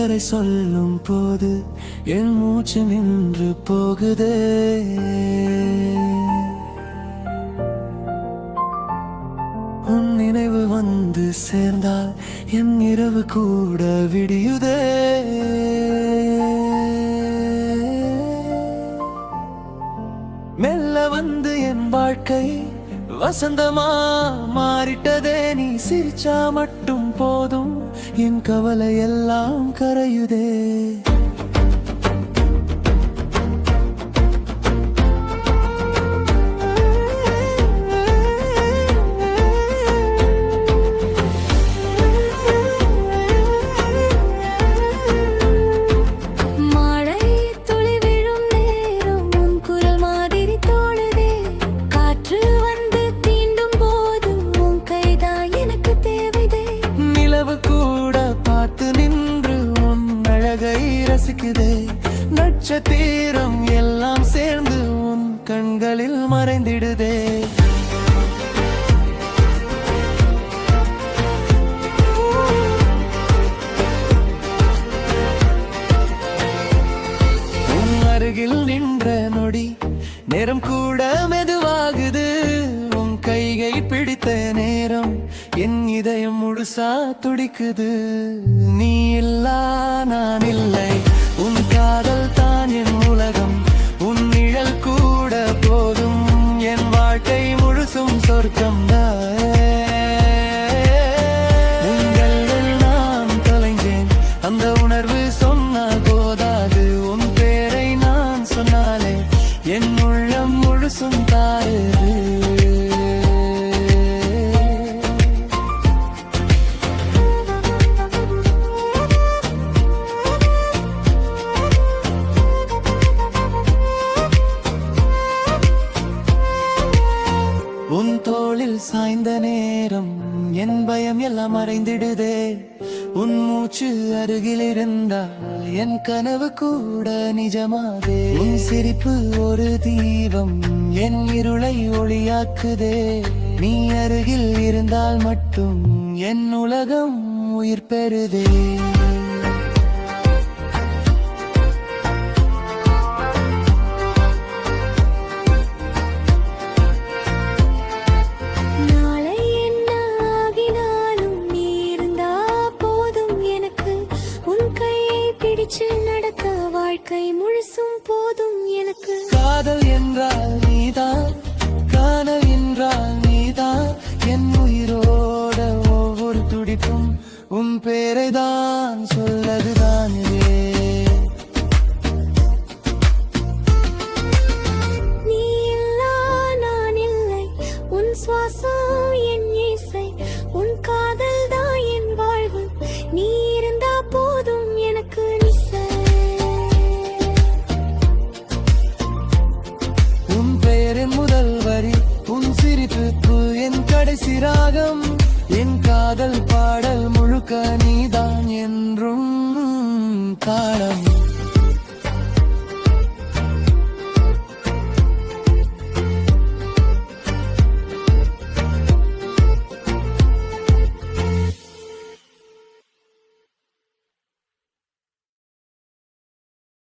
பெயரை சொல்லும் போது என் மூச்சு நின்று போகுதே. உன் நினைவு வந்து சேர்ந்தால் என் இரவு கூட விடியுதே. மெல்ல வந்து என் வாழ்க்கை வசந்தமா மாறிட்டதே. நீ சிரிச்சா மட்டும் போதும் என் கவலை எல்லாம் கரையுதே. நட்சத்திரம் எல்லாம் சேர்ந்து உன் கண்களில் மறைந்திடுதே. உன் அருகில் நின்ற நொடி நேரம் கூட மெதுவாகுது. உன் கைகை பிடித்த நேரம் என் இதயம் முழுசா துடிக்குது. நீ இல்லா நான் இல்லை, உன் காதல் தான் என் உலகம். உன் நிழல் கூட போதும், என் வாழ்க்கை முழுசும் சொர்க்கம் நான் தொலைஞ்சேன், அந்த உணர்வு சொன்னால் போதாது. உன் பேரை நான் சொன்னாலே என் உள்ளம் முழுசும் தாருது. உன் தோளில் சாய்ந்த நேரம் என் பயம் எல்லாம் மறைந்திடுதே. உன் மூச்சு அருகில் இருந்தால் என் கனவு கூட நிஜமாதே. உன் சிரிப்பு ஒரு தீபம் என் இருளை ஒளியாக்குதே. நீ அருகில் இருந்தால் மட்டும் என் உலகம் உயிர் பெறுதே. நடக்க வாழ்க்கை முழுசும் போதும் எனக்கு. காதல் என்றால் நீதான், காதல் என்றால் நீதான். என் உயிரோட ஒவ்வொரு துடிப்பும் உன் பேரை தான் சொல்லதுதான். நீ இல்லா நான் இல்லை, உன் சுவாசம் என் இசை. உன் காதல் தான் என் வாழ்வு, நீ இருந்தா போதும் எனக்கு. முதல் வரி உன் சிரிப்பு என் கடைசி ராகம். என் காதல் பாடல் முழுக்க